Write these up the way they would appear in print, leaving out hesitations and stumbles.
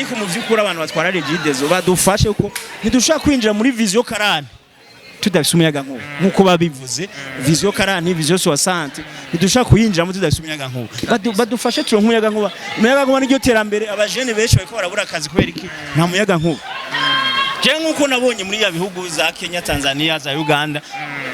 Ariko mu vyukuri abantu batwara Regideso badufashe uko ntidushaka kwinjira muri vision karani tudafise umuyaga nkuba nkuko babivuze vision karani vision 60 ntidushaka kuyinjira mu tudafise umuyaga nkuba badufashe turonke umuyaga nkuba niryo terambere abajene benshi bariko barabura akazi kubera iki nta muyaga nkuba je nkuko nabonye muri ya bihugu za Kenya Tanzania za Uganda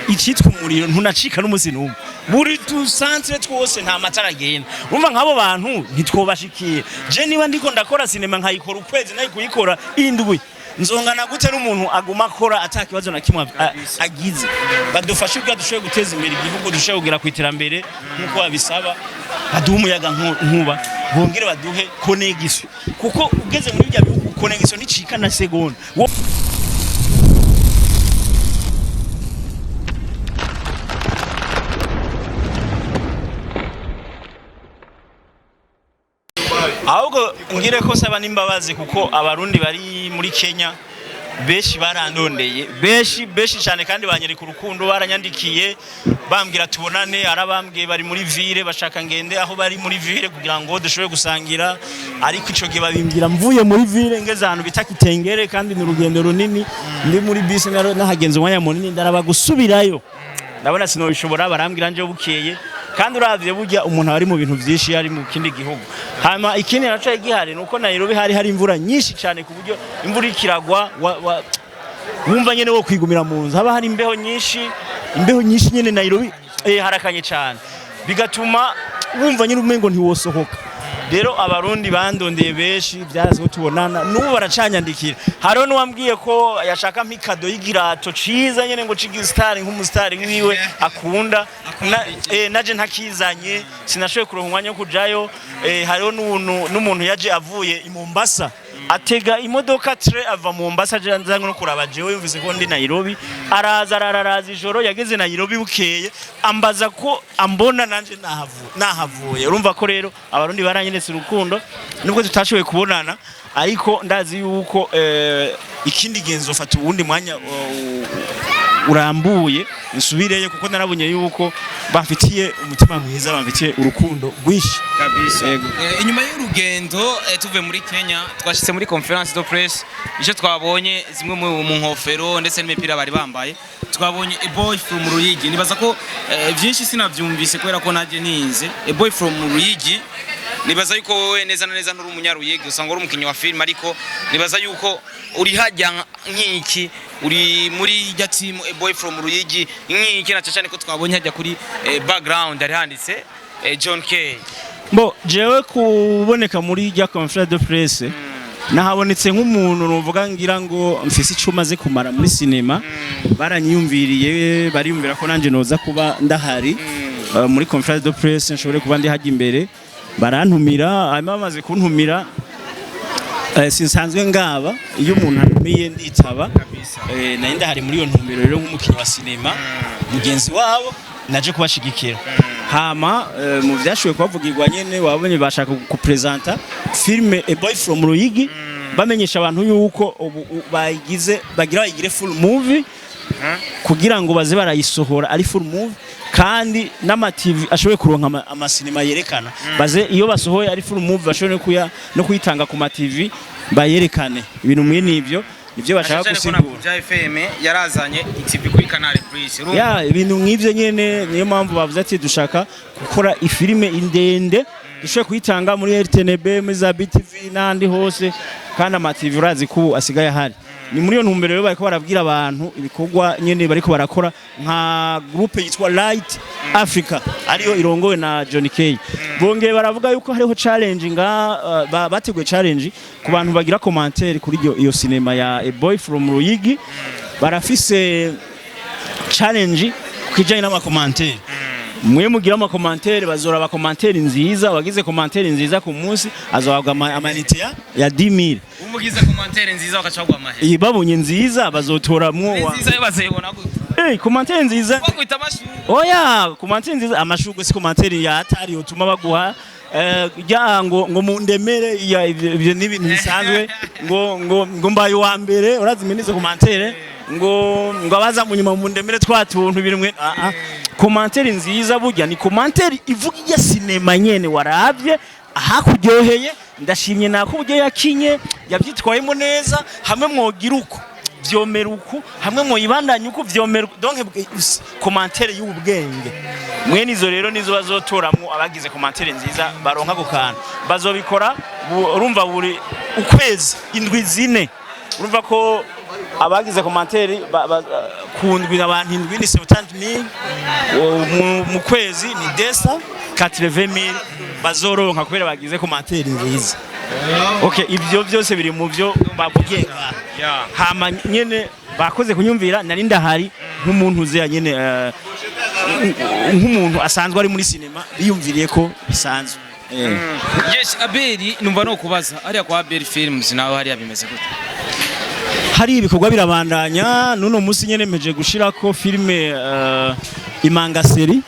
icitwa umuriro ntunacika n'umusi numwe buri tu centre twose nta matara agenda umva nk'abo bantu ntitwobashikiye je niba ndiko ndakora sinema nkayikora ukwezi nayo kuyikora indwi nzongana gute n'umuntu aguma akora atakibazo na kimwe agize badufashe ubwa dushoboye guteza imbere igihugu dushoboye kugira ku iterambere nkuko babisaba baduha umuyaga nkuba bongere baduhe connection kuko ugeze muri bya bihugu connection nicika na segonda ahubwo ngire ko saba nimbabazi kuko abarundi bari muri Kenya beshi barandondeye beshi cyane kandi banyereka urukundo baranyandikiye bambwira tubonane arabambwiye bari muri ville bashaka ngende aho bari muri ville kugira ngo dushobore gusangira ariko ico gihe babimbwira mvuye muri ville ngeze ahantu bitakitengere kandi ni urugendo runini ndi muri bisi nahagenze umwanya munini ndaraba gusubirayo ndabona sinobishobora barambwira nje bukeye kandi uravye burya umuntu ari mu bintu byinshi ari mu kindi gihugu hama ikindi naco igihari nuko Nairobi hari imvura nyinshi cyane ku buryo imvura ikiragwa wumva nyene wo kwigumira mu nzu haba hari imbeho nyinshi nyene Nairobi harakanye cyane bigatuma wumva nyene umengo ntiwosohoka rero abarundi bandondeye beshi byarazwe tubonana n'ubu baracanyandikira haro nuwambwiye ko yashaka mpikado y'igirato ciza nyene ngo cigistar nk'umustar wiwe akunda naje ntakizanye sinashoye kuronka umwanya wo kujayo hariho n'umuntu yaje avuye i Mombasa atega imodoka tre ava mu Mombasa janzango no kuraba jewe yumvise ko ndi Nairobi araza ijoro yageze Nairobi bukeye ambaza ko ambona nanje nahavuye urumva ko rero abarundi baranyeretse urukundo nubwo tutashoboye kubonana ariko ndazi yuko ikindi genzo fata ubundi mwanya urambuye nsubireye kuko narabonye yuko bafitiye umutima mwiza bafitiye urukundo rwishi kabisa inyuma y'urugendo tuve muri Kenya twashitse muri conference de presse ico twabonye zimwe mu nkofero ndetse n'imipira bari bambaye twabonye a boy from Ruyigi nibaza ko byinshi sinavyumvise kubera ko naje ninze a boy from Ruyigi nibaza yuko wowe neza na neza nturi umunyaruyigi usanga uri umukinyi wa film ariko nibaza yuko uri hajya nk'iki uri muri ya team a boy from Ruyigi nk'iki na cyane ko twabonye hajya kuri background ari handitse John K bo jewe kuboneka muri ya conference de presse nahabonetse nk'umuntu nuvuga ngira ngo mfise icuma ze kumara muri cinema baranyiyumviriye bariyumvira ko nanje noza kuba ndahari muri conference de presse nshobore kuba ndi hajya imbere barantumira bamaze kuntumira sinsanzwe ngaba iyo umuntu antumiye nditaba naye ndahari muri iyo ntumbero rero nk'umukinyi wa cinema mugenzi wabo naje kubashigikira hama mu byashoboye kubavugirwa nyene wabonye bashaka kupresenta filme A Boy from Ruyigi bamenyesha abantu yuko bagire full movie kugira ngo baze barayisohora ari full movie kandi n'ama TV ashoboye kuronka amasinema yerekana baze iyo basohoye ari full movie bashobore no kuyitanga ku ma TV bayerekane ibintu mwe nivyo bashaka gusigura bya FM yarazanye TV kuri Canal Plus ibintu nk'ivyo nyene niyo mpamvu bavuze ati dushaka gukora ifilime indende dushobore kuyitanga muri RTNB muri za BTV n'andi hose kandi ama TV urazi ko asigaye hari ni muri yo ntumbero rero bariko barabwira abantu ibikorwa nyene bariko barakora nka groupe yitwa Light Africa ariyo irongowe na John K bongeye baravuga yuko hariho challenge bateguye challenge ku bantu bagira commentaire kuri iyo cinema ya A Boy from Ruyigi barafise challenge kujanye n'ama commentaire mwe mugira ama commentaire bazora ba commentaire nziza wagize commentaire nziza ku munsi azahabwa amanite ya 10000 umugize commentaire nziza bakacagwa amahe babonye nziza bazotoramwo nziza bazayibona gute commentaire nziza bakwita amashu commentaire nziza amashugwe si commentaire ya atari utuma baguha ngo mundemere ibyo n'ibintu bisanzwe ngo mbaye wa mbere urazimenize commentaire ngo abaza mu nyuma mu ndemere twatuntu birimwe commentaire nziza burya ni commentaire ivuga ya cinema nyene waravye ahakuryoheye ndashimye nako uburyo yakinye yabyitwayemo neza hamwe mwogira uko vyomera uku hamwe mwoyibandanya uko vyomera donc commentaire y'ubwenge mwene izo rero nizo bazotoramwo abagize commentaire nziza baronka gukana bazobikora urumva buri ukwezi indwi zine urumva ko abagize commentaire kundwi abantu indwi ni 70000 mu kwezi ni 280,000 bazoronka kubera bagize commentaire nziza. Okay, ibyo byose biri mu byo bavugiye hama nyene bakoze kunyumvira nari ndahari nk'umuntu uze nyene nk'umuntu asanzwe ari muri cinema biyumviriye ko bisanzwe. Yes, Abeli numva no kubaza ariya kwa Abeli Films nawe hariya bimeze gute? Hari ibikorwa birabandanya nuno musi nyene meje gushirako filme Imanga seri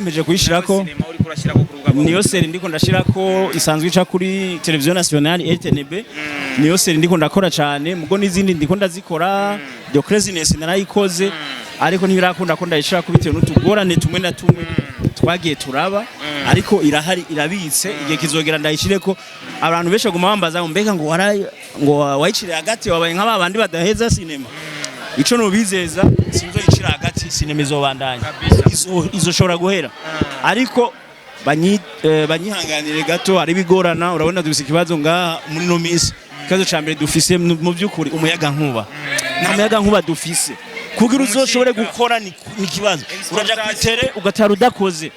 meje kuyishirako niyo seri ndiko ndashirako isanzwe ica kuri televiziyo nationale ATI niyo seri ndiko ndakora cyane mugo n'izindi ndiko ndazikora The Craziness narayikoze ariko ntibirakunda ko ndayishira kubitewe n'utugorane tumwe na tumwe twagiye turaba ariko irahari irabitse igihe kizogera ndayishireko abantu beshe guma bambaza ngo mbega ngo wayicire hagati wabaye nk'abandi badaheza cinema ico no bizeza sinzo yicira hagati cinema izobandanya izoshobora guhera ariko banyihanganire gato ari bigorana urabona dufise ikibazo ngaha muri no minsi kazo cambere dufise mu byukuri umuyaga nkuba nta muyaga nkuba dufise kugira uzoshobore gukora ni kibazo uraja kwitere ugatara udakoze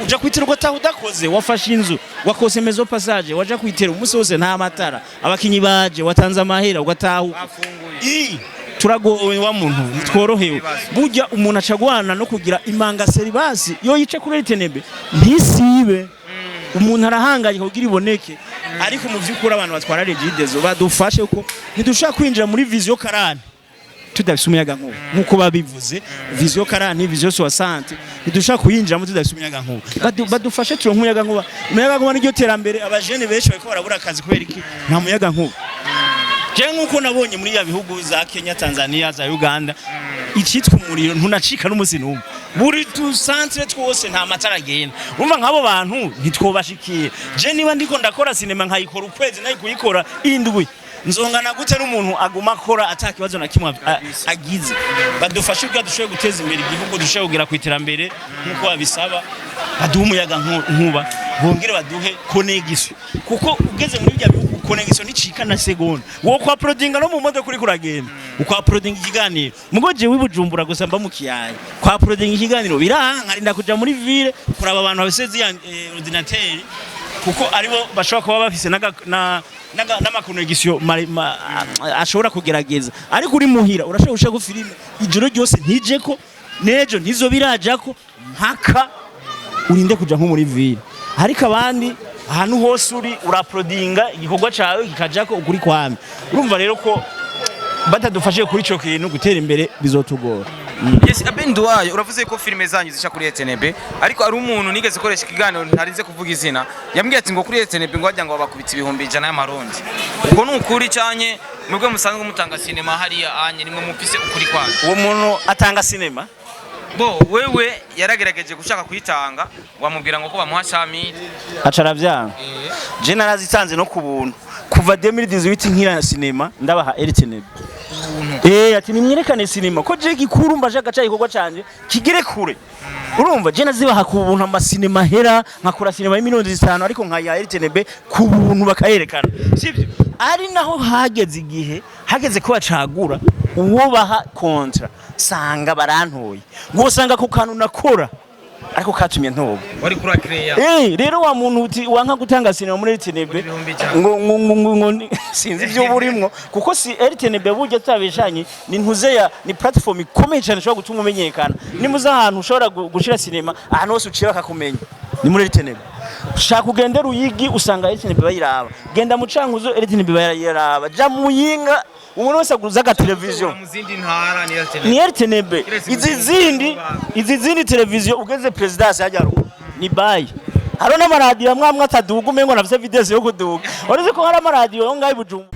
uja kwitera udakoze wafashe inzu wakose mezo passage waja kwitera umunsi wose nta matara abakinyi baje watanze amahera ugatahu turagowe wa muntu nitworohewe burya umuntu acagwana no kugira imanga serivasi yo yice kuri Iterambere ntisibe umuntu arahangaye kugira iboneke ariko mu vyukuri abantu batwara Regideso badufashe uko ntidushaka kwinjira muri vision karani tudafise umuyaga nkuba nkuko babivuze vision karani vision 60 ntidushaka kuyinjiramo tudafise umuyaga nkuba badufashe turonka umuyaga nkuba n'iryo terambere abajene benshi bariko barabura akazi kubera iki nta muyaga nkuba je nkuko nabonye muri ya bihugu za Kenya Tanzania za Uganda icitwa umuriro ntunacika n'umusi n'umwe buri tu centre twose nta matara agenda umva nk'abo bantu ntitwobashikiye je niba ndiko ndakora cinema nkayikora ukwezi nayo kuyikora indwi nzongana gute n'umuntu aguma akora atakibazo na kimwe agize badufashe bwa dushoboye guteza imbere igihugu dushoboye kugira ku iterambere nkuko babisaba baduha umuyaga nkuba bongere baduhe connection kuko ugeze muri bya bihugu connection nicika na segonda wo kwa prodinga no mu modoka kuri kuragenda ukwa prodinga ikiganiro mugoje wibujumbura gusa mba mu kiyaye kwa prodinga ikiganiro birankarinda kuja muri ville kuraba abantu babiseze ya ordinateur kuko aribo bashobora kuba bafise n'amakonegisiyo ashobora kugerageza ariko uri muhira urashobora gushaka filime ijoro ryose ntijeko nejo ntizo birajako mpaka urinde kuja nko muri ville ariko abandi ahantu hose uri uraprodinga igikorwa cawe kikajako ukuri kwame urumva rero ko batadufashije kuri ico kintu gutera imbere bizotugora. Yes, Abel Nduwayo uravuze ko filime zanyu zisha kuri Iterambere ariko ari umuntu nigeze koresha ikiganiro ntarinze kuvuga izina yambwiye ati ngo kuri Iterambere ngo wajya ngo bakubita 100 y'amarundi ubwo nukuri cyanye mwebwe musanzwe mutanga cinema hariya anye nimwe mupise ukuri kwanyu uwo muntu atanga cinema bo wewe yaragerageje gushaka kuyitanga wamubwira ngo ko bamuha 100,000 acara vyanga je narazitanze no kubuntu kuva 2018 nkira cinema ndabaha Iterambere ati nimwerekane cinema ko je gikuru mbaje agaca ikorwa canje kigere kure urumva je nazibaha ku buntu ama cinema hera nkakora cinema y'500 ariko nkaya Iterambere ku buntu bakayerekana sivyo ari naho hageze igihe hageze ko bacagura uwo baha kontra sanga barantoye ngo sanga ko kantu nakora ariko katumye ntobo wari kura create rero wa muntu uti wanka gutanga cinema muri Iterambere ngo sinzi byo burimwo kuko si Iterambere buryo tabishanye ni ntuze ni platform ikomeye cyane shobora gutuma umenyekana nimuza ahantu ushobora gushira cinema ahantu hose uciye bakakumenya ni muri Iterambere shaka ugendera uyigi usanga Iterambere bayiraba genda mu cankuzo Iterambere bayiraba ja muyinga umuntu wese aguza ga televiziyo ni Iterambere izi zindi televiziyo ugeze presidence yajyaro ni bayi haro n'amaradiyo amwe ataduga umengo nafise video yo kuduga uretse ko hari amaradiyo ngaho ibujumbu